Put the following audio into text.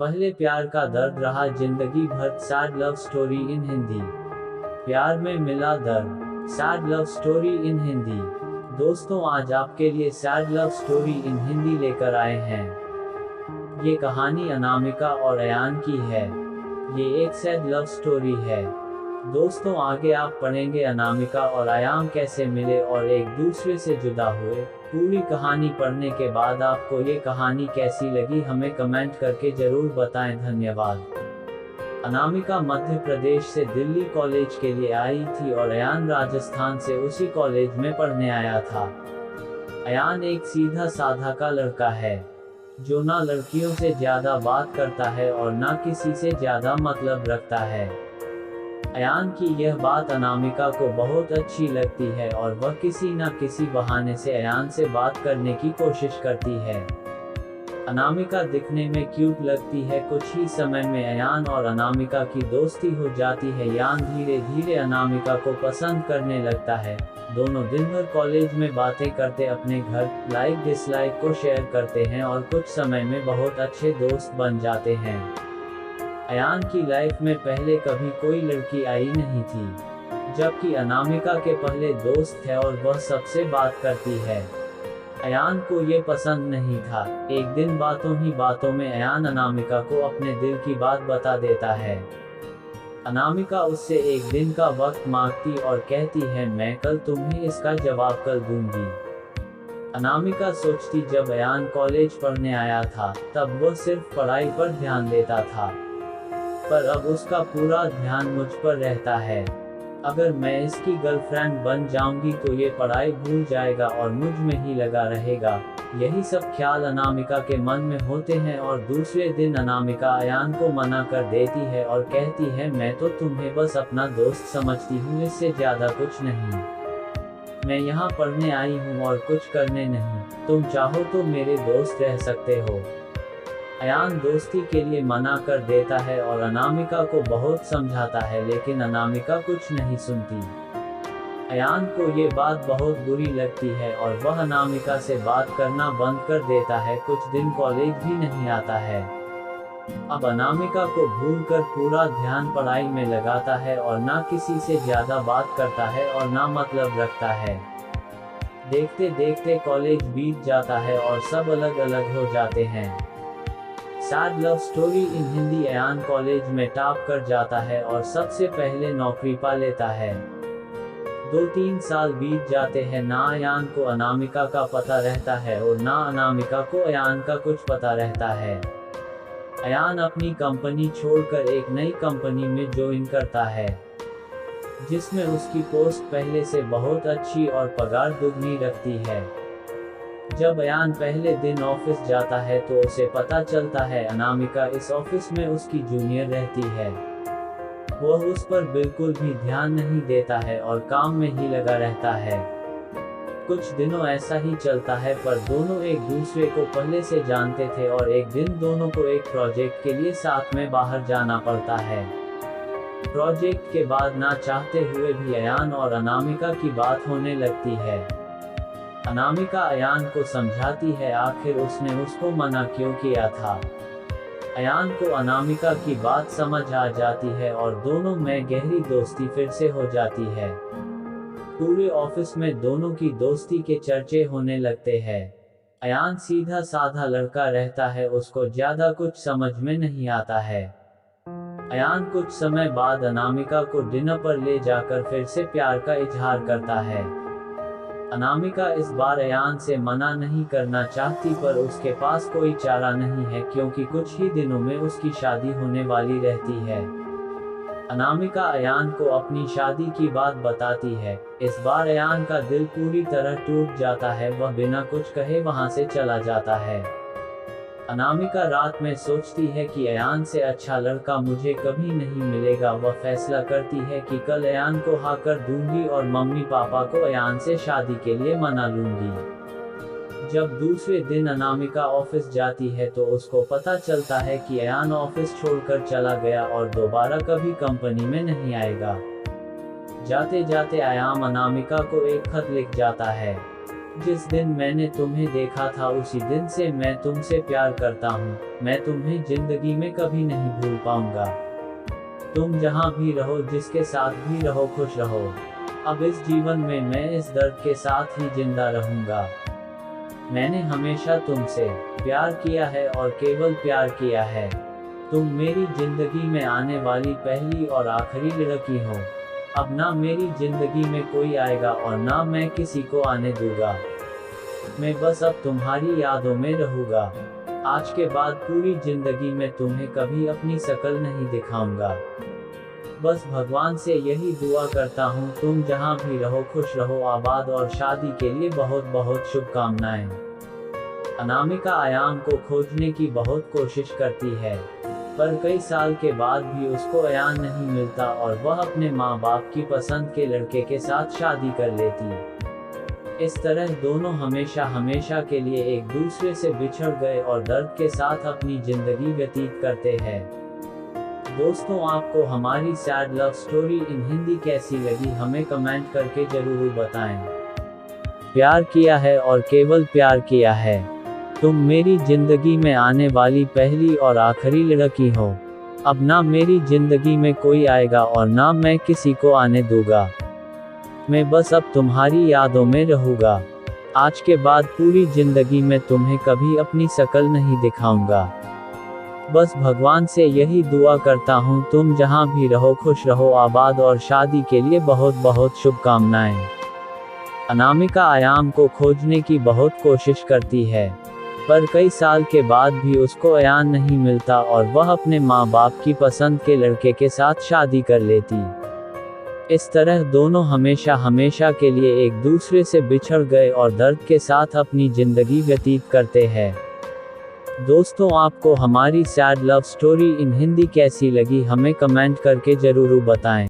पहले प्यार का दर्द रहा जिंदगी भर, sad love story in Hindi. प्यार में मिला दर्द, sad love story in Hindi. दोस्तों, आज आपके लिए sad love story in Hindi लेकर आए हैं। ये कहानी अनामिका और अयान की है। ये एक सैड लव स्टोरी है। दोस्तों, आगे आप पढ़ेंगे अनामिका और अयान कैसे मिले और एक दूसरे से जुदा हुए। पूरी कहानी पढ़ने के बाद आपको ये कहानी कैसी लगी हमें कमेंट करके जरूर बताएं। धन्यवाद। अनामिका मध्य प्रदेश से दिल्ली कॉलेज के लिए आई थी और अयान राजस्थान से उसी कॉलेज में पढ़ने आया था। अयान एक सीधा साधा का लड़का है, जो ना लड़कियों से ज्यादा बात करता है और ना किसी से ज्यादा मतलब रखता है। अयान की यह बात अनामिका को बहुत अच्छी लगती है और वह किसी न किसी बहाने से अयान से बात करने की कोशिश करती है। अनामिका दिखने में क्यूट लगती है। कुछ ही समय में अयान और अनामिका की दोस्ती हो जाती है। अयान धीरे धीरे अनामिका को पसंद करने लगता है। दोनों दिन भर कॉलेज में बातें करते, अपने घर लाइक डिसलाइक को शेयर करते हैं और कुछ समय में बहुत अच्छे दोस्त बन जाते हैं। अयान की लाइफ में पहले कभी कोई लड़की आई नहीं थी, जबकि अनामिका के पहले दोस्त है और वह सबसे बात करती है। अयान को ये पसंद नहीं था। एक दिन बातों ही बातों में अयान अनामिका को अपने दिल की बात बता देता है। अनामिका उससे एक दिन का वक्त मांगती और कहती है, मैं कल तुम्हें इसका जवाब कल दूंगी। अनामिका सोचती, जब अयान कॉलेज पढ़ने आया था तब वह सिर्फ पढ़ाई पर ध्यान देता था, पर अब उसका पूरा ध्यान मुझ पर रहता है। अगर मैं इसकी गर्लफ्रेंड बन जाऊंगी तो ये पढ़ाई भूल जाएगा और मुझ में ही लगा रहेगा। यही सब ख्याल अनामिका के मन में होते हैं और दूसरे दिन अनामिका अयान को मना कर देती है और कहती है, मैं तो तुम्हें बस अपना दोस्त समझती हूँ, इससे ज्यादा कुछ नहीं। मैं यहाँ पढ़ने आई हूँ और कुछ करने नहीं। तुम चाहो तो मेरे दोस्त रह सकते हो। अयान दोस्ती के लिए मना कर देता है और अनामिका को बहुत समझाता है, लेकिन अनामिका कुछ नहीं सुनती। अयान को ये बात बहुत बुरी लगती है और वह अनामिका से बात करना बंद कर देता है। कुछ दिन कॉलेज भी नहीं आता है। अब अनामिका को भूलकर पूरा ध्यान पढ़ाई में लगाता है और ना किसी से ज्यादा बात करता है और ना मतलब रखता है। देखते देखते कॉलेज बीत जाता है और सब अलग अलग हो जाते हैं। Sad love story in Hindi. Ayaan college में टॉप कर जाता है और सबसे पहले नौकरी पा लेता है। 2-3 साल बीत जाते हैं। ना अयान को अनामिका का पता रहता है और ना अनामिका को अयान का कुछ पता रहता है। अयान अपनी कंपनी छोड़कर एक नई कंपनी में ज्वाइन करता है, जिसमें उसकी पोस्ट पहले से बहुत अच्छी और पगार दुगनी रखती है। जब अयान पहले दिन ऑफिस जाता है तो उसे पता चलता है अनामिका इस ऑफिस में उसकी जूनियर रहती है। वह उस पर बिल्कुल भी ध्यान नहीं देता है और काम में ही लगा रहता है। कुछ दिनों ऐसा ही चलता है, पर दोनों एक दूसरे को पहले से जानते थे और एक दिन दोनों को एक प्रोजेक्ट के लिए साथ में बाहर जाना पड़ता है। प्रोजेक्ट के बाद ना चाहते हुए भी अयान और अनामिका की बात होने लगती है। अनामिका अयान को समझाती है, आखिर उसने उसको मना क्यों किया था। अयान को अनामिका की बात समझ आ जाती है और दोनों में गहरी दोस्ती फिर से हो जाती है। पूरे ऑफिस में दोनों की दोस्ती के चर्चे होने लगते हैं। अयान सीधा साधा लड़का रहता है, उसको ज्यादा कुछ समझ में नहीं आता है। अयान कुछ समय बाद अनामिका को डिनर पर ले जाकर फिर से प्यार का इजहार करता है। अनामिका इस बार अयान से मना नहीं करना चाहती, पर उसके पास कोई चारा नहीं है, क्योंकि कुछ ही दिनों में उसकी शादी होने वाली रहती है। अनामिका अयान को अपनी शादी की बात बताती है। इस बार अयान का दिल पूरी तरह टूट जाता है। वह बिना कुछ कहे वहां से चला जाता है। अनामिका रात में सोचती है कि अयान से अच्छा लड़का मुझे कभी नहीं मिलेगा। वह फैसला करती है कि कल अयान को हाँ कर दूंगी और मम्मी पापा को अयान से शादी के लिए मना लूंगी। जब दूसरे दिन अनामिका ऑफिस जाती है तो उसको पता चलता है कि अयान ऑफिस छोड़कर चला गया और दोबारा कभी कंपनी में नहीं आएगा। जाते जाते अयान अनामिका को एक खत लिख जाता है। जिस दिन मैंने तुम्हें देखा था उसी दिन से मैं तुमसे प्यार करता हूँ। मैं तुम्हें जिंदगी में कभी नहीं भूल पाऊंगा। तुम जहाँ भी रहो, जिसके साथ भी रहो, खुश रहो। अब इस जीवन में मैं इस दर्द के साथ ही जिंदा रहूंगा। मैंने हमेशा तुमसे प्यार किया है और केवल प्यार किया है। तुम मेरी जिंदगी में आने वाली पहली और आखिरी लड़की हो। अब ना मेरी जिंदगी में कोई आएगा और ना मैं किसी को आने दूंगा। मैं बस अब तुम्हारी यादों में रहूंगा। आज के बाद पूरी जिंदगी में तुम्हें कभी अपनी शक्ल नहीं दिखाऊंगा। बस भगवान से यही दुआ करता हूँ, तुम जहाँ भी रहो खुश रहो, आबाद, और शादी के लिए बहुत बहुत शुभकामनाएं। अनामिका अयान को खोजने की बहुत कोशिश करती है, पर कई साल के बाद भी उसको अयान नहीं मिलता और वह अपने माँ बाप की पसंद के लड़के के साथ शादी कर लेती। इस तरह दोनों हमेशा हमेशा के लिए एक दूसरे से बिछड़ गए और दर्द के साथ अपनी जिंदगी व्यतीत करते हैं। दोस्तों, आपको हमारी sad love story in Hindi कैसी लगी, हमें कमेंट करके जरूर बताएं। प्यार किया है और केवल प्यार किया है। तुम मेरी जिंदगी में आने वाली पहली और आखिरी लड़की हो। अब ना मेरी जिंदगी में कोई आएगा और ना मैं किसी को आने दूंगा। मैं बस अब तुम्हारी यादों में रहूंगा। आज के बाद पूरी जिंदगी में तुम्हें कभी अपनी शक्ल नहीं दिखाऊंगा। बस भगवान से यही दुआ करता हूँ, तुम जहाँ भी रहो खुश रहो, आबाद, और शादी के लिए बहुत बहुत शुभकामनाएं। अनामिका अयान को खोजने की बहुत कोशिश करती है, पर कई साल के बाद भी उसको अयान नहीं मिलता और वह अपने माँ बाप की पसंद के लड़के के साथ शादी कर लेती। इस तरह दोनों हमेशा हमेशा के लिए एक दूसरे से बिछड़ गए और दर्द के साथ अपनी जिंदगी व्यतीत करते हैं। दोस्तों, आपको हमारी sad love story in Hindi कैसी लगी, हमें कमेंट करके जरूर बताएं।